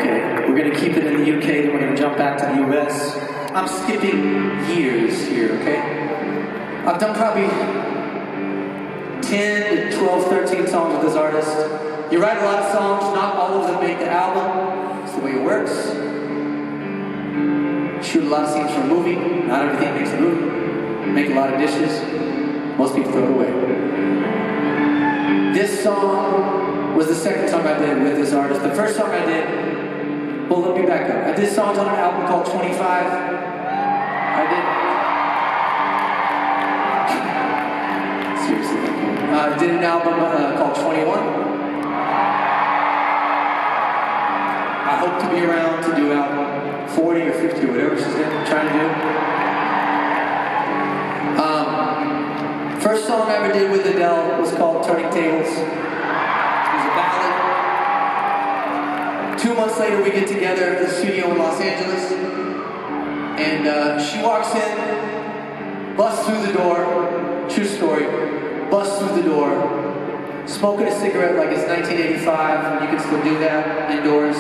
Okay, we're gonna keep it in the UK, then we're gonna jump back to the US. I'm skipping years here, okay? I've done probably 10 to 12, 13 songs with this artist. You write a lot of songs, not all of them make the album. It's the way it works. Shoot a lot of scenes for a movie, not everything makes a movie. Make a lot of dishes, most people throw it away. This song was the second song I did with this artist. The first song I did, well, let me back up. I did songs on an album called 25. I did an album called 21. I hope to be around to do album 40 or 50 or whatever she's trying to do. First song I ever did with Adele was called Turning Tables. It was a ballad. 2 months later we get together in the studio in Los Angeles. And she walks in, busts through the door, true story. Busts through the door, smoking a cigarette like it's 1985, and you can still do that indoors.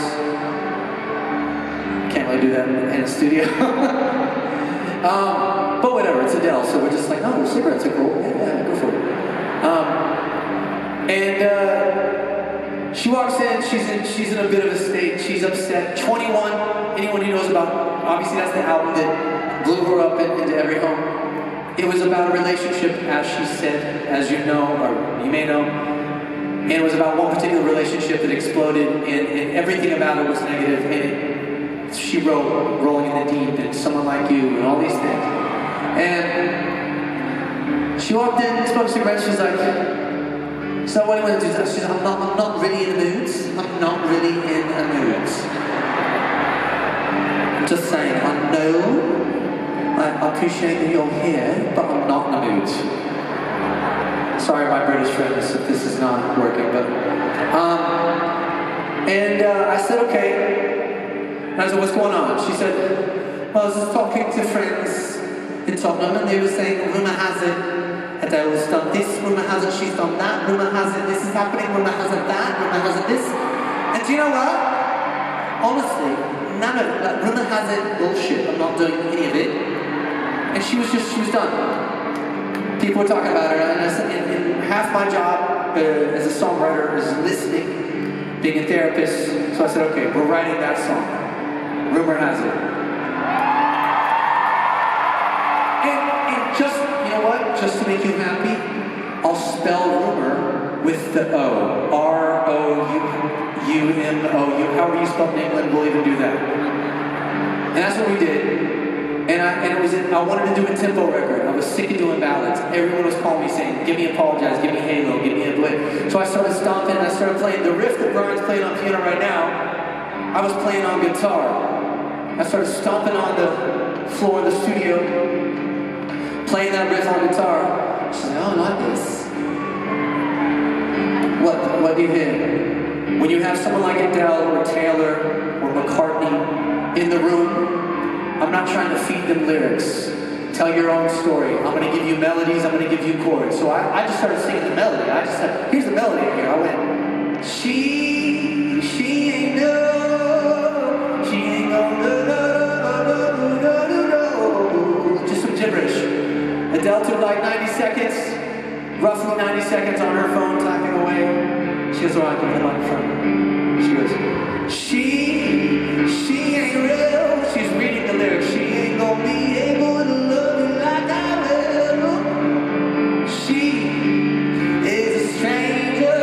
Can't really do that in a studio. But whatever, it's Adele, so we're just like, oh, cigarettes are cool. Yeah, go for it. And she walks in, she's in a bit of a state, she's upset. 21, anyone who knows about, obviously that's the album that blew her up into every home. It was about a relationship, as she said, as you know, or you may know. And it was about one particular relationship that exploded, and everything about it was negative. And she wrote Rolling in the Deep and Someone Like You and all these things. And she walked in, smoked cigarettes, she's like, so what do you want to do? She's like, I'm not really in the mood. I'm not really in the mood. I'm just saying, I know. I appreciate that you're here, but I'm not in the mood. Sorry, my British friends, if this is not working, but... I said, okay. And I said, what's going on? She said, well, I was just talking to friends in Tottenham, and they were saying, rumour has it, Adele's done this, rumour has it, she's done that, rumour has it, this is happening, rumour has it that, rumour has it this. And do you know what? Honestly, none of that rumour has it bullshit. I'm not doing any of it. And she was done. People were talking about her, and I said, and half my job as a songwriter is listening, being a therapist. So I said, okay, we're writing that song. Rumour has it. And just, you know what? Just to make you happy, I'll spell rumour with the O. R-O-U-M-O-U. However you spell England, we'll even do that. And that's what we did. And it was I wanted to do a tempo record. I was sick of doing ballads. Everyone was calling me saying, give me Apologize, give me Halo, give me a Blitz. So I started stomping and I started playing the riff that Brian's playing on piano right now. I was playing on guitar. I started stomping on the floor of the studio, playing that riff on guitar. She's like, oh, not this. What do you hear? When you have someone like Adele or Taylor or McCartney in the room, I'm not trying to feed them lyrics. Tell your own story. I'm going to give you melodies, I'm going to give you chords. So I just started singing the melody. I just said, here's the melody here. I went, she ain't no, she ain't no, just some gibberish. Adele took like 90 seconds, roughly 90 seconds on her phone typing away. She goes, all right, give me the microphone. She goes, she ain't real. She's reading the lyrics. She ain't gonna be able to love you like I will. She is a stranger.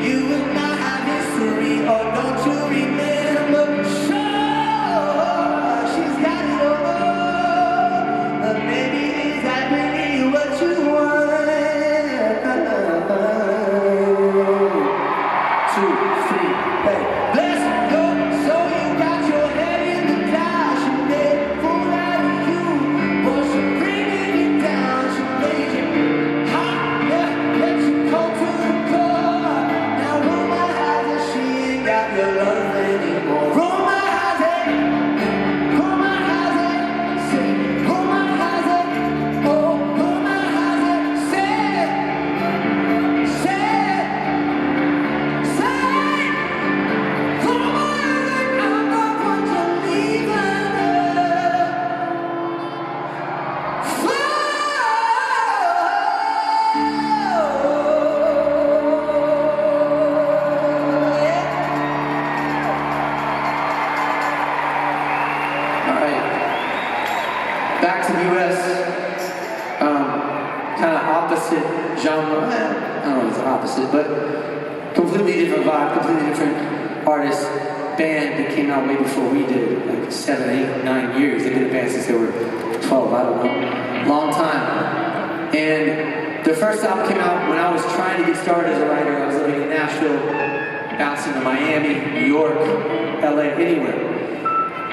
You and I have history, or don't you remember? Sure, she's got it all, but maybe is that really what you want? 2, 3, hey, bless kind of opposite genre. I don't know if it's opposite, but completely different vibe, completely different artist, band that came out way before we did, like 7, 8, 9 years. They've been a band since they were 12, I don't know, long time. And their first album came out when I was trying to get started as a writer. I was living in Nashville, bouncing to Miami, New York, LA, anywhere.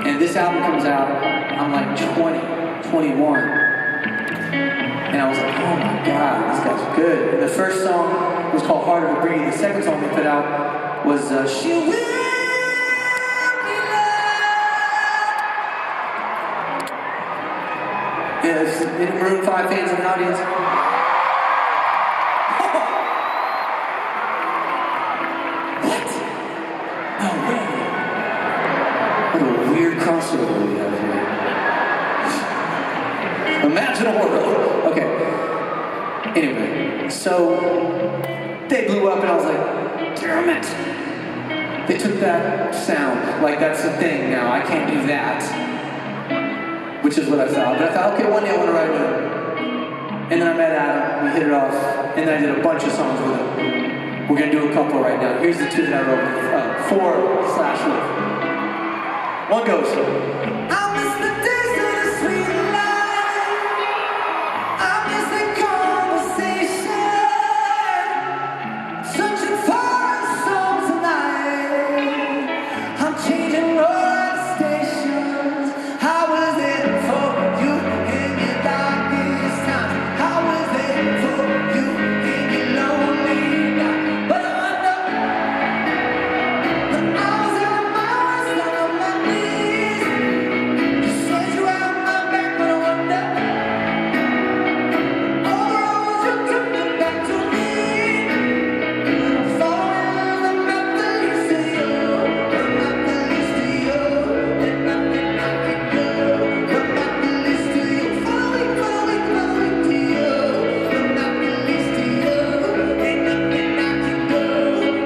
And this album comes out, I'm like 20, 21. And I was like, oh my God, these guys are good. And the first song was called Harder to Breathe. The second song they put out was She Will Be Loved. Yeah, there's any Maroon 5 fans in the audience. What? No way. What a weird crossover we have here. Imagine a world. Okay. Anyway, so they blew up and I was like, damn it. They took that sound, like that's the thing now, I can't do that. Which is what I thought. But I thought, okay, one day I want to write with him. And then I met Adam, we hit it off, and then I did a bunch of songs with him. We're gonna do a couple right now. Here's the 2 that I wrote, 4/with. One goes, I miss the days of the sweet life. I miss the conversation. Searching for a song tonight. I'm changing road stations. How was it for you in your darkest times? How was it for you in your lonely night? But I know when I was at my worst, on my knees, you said you had my back, but I wonder all the roads you took me back to me. Falling, I'm not the least of you. I'm not the least of you. There's nothing I can do. I'm not the least of you. Following to you. I'm not the least of you. Ain't nothing I can do.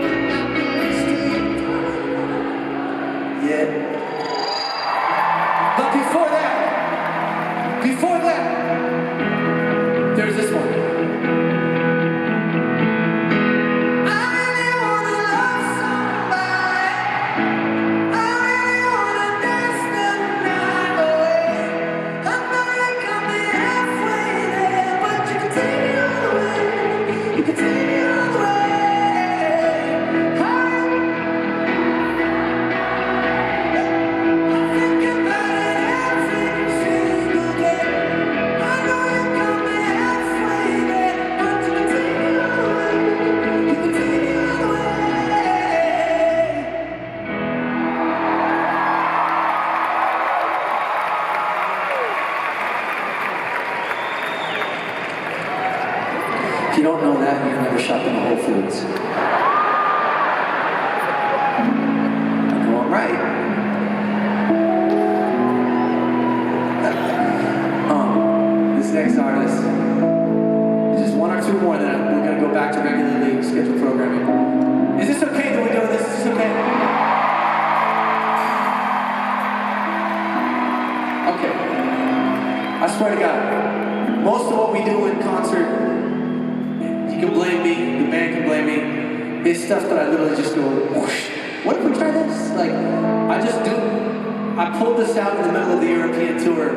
I'm not the least of you. Yeah. But before that, there's this one. I really wanna love somebody. I really wanna dance the night away. I know you got me halfway there, but you can take me all the way. You can take me all the way. I think about it every single day. I know you got me halfway there, but you can take me all the way. You can take me all the way. If you don't know that, you've never shopped in the Whole Foods. I know I'm right. This next artist, just 1 or 2 more, then we're gonna go back to regularly scheduled programming. Is this okay that we're doing this? Is this okay? Okay. I swear to God, most of what we do in concert, you can blame me, the band can blame me, is stuff that I literally just go, whoosh. What if we try this? Like, I pulled this out in the middle of the European tour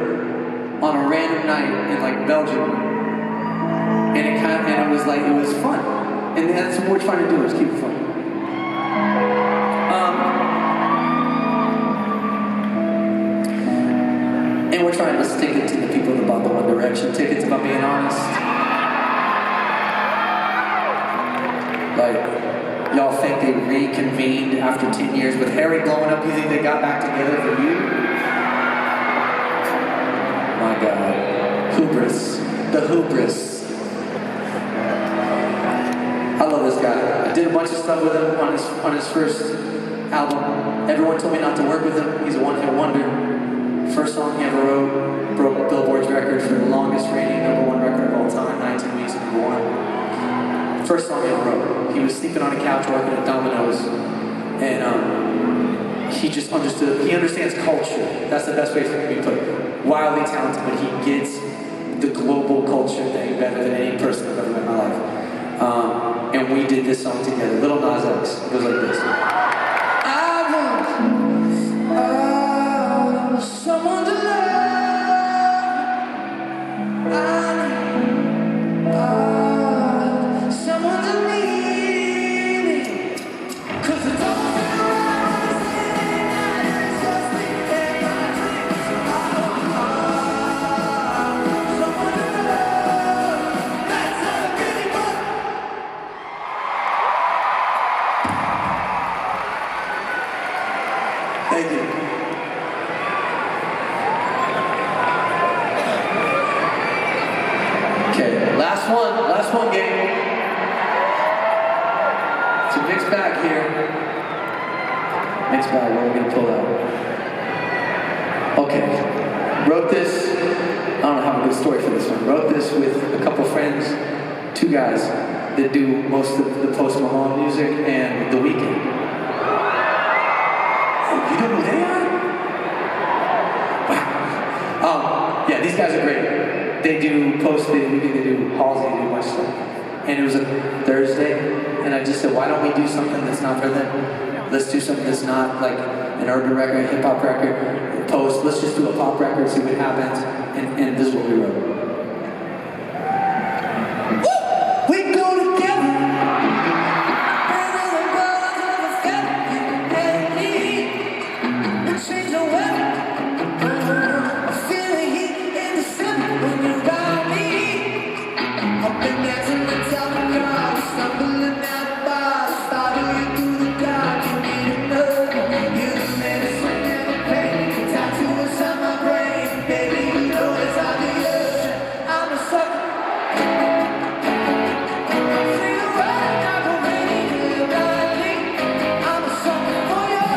on a random night in like Belgium, and it was like, it was fun, and that's what we're trying to do, is keep it fun. And we're trying to stick it to the people that bought the One Direction tickets, if I'm being honest. Like, y'all think they reconvened after 10 years with Harry blowing up? You think they got back together for you? My God. Hubris. The hubris. I love this guy. I did a bunch of stuff with him on his first album. Everyone told me not to work with him. He's a one-hit wonder. First song he ever wrote broke Billboard's record for the longest rating #1 record of all time, 19 weeks at #1. First song he ever wrote. He was sleeping on a couch working at Domino's, and he just understood. He understands culture. That's the best way for me to put it. Wildly talented, but he gets the global culture thing better than any this song together. Little Nas X. It goes like this. I want someone to love. I need someone to need me. 'Cause it's all around me, and it's just me and my dreams. I want someone to love. That's all I really want. Thank you. Okay, last one, gang. It's a mixed bag here. Mixed bag, what are we gonna pull out? Okay, wrote this, I don't have a good story for this one. Wrote this with a couple friends, two guys that do most of the Post Malone music and The Weeknd. You don't know who they are? Wow. Yeah, these guys are great. They do Post, they do Halsey, they do my stuff. And it was a Thursday, and I just said, why don't we do something that's not for them? Let's do something that's not like an urban record, a hip hop record, Post. Let's just do a pop record, see what happens. And this is what we wrote. We go together. Change the weather. I feel the heat in the summer when you're around me. I've been dancing the top of cars, stumbling out bars, following through the dark. You need to know you're the medicine and the pain. Tattoo inside my brain, baby. You know it's obvious. I'm a sucker. Free to ride, not go rainy, live lightly. I'm a sucker for you.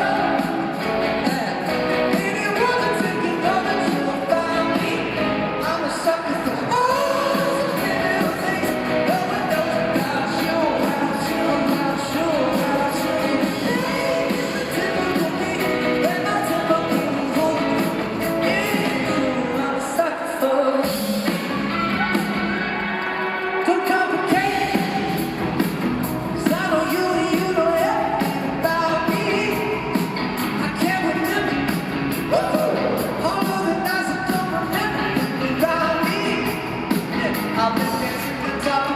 I've been dancing the top.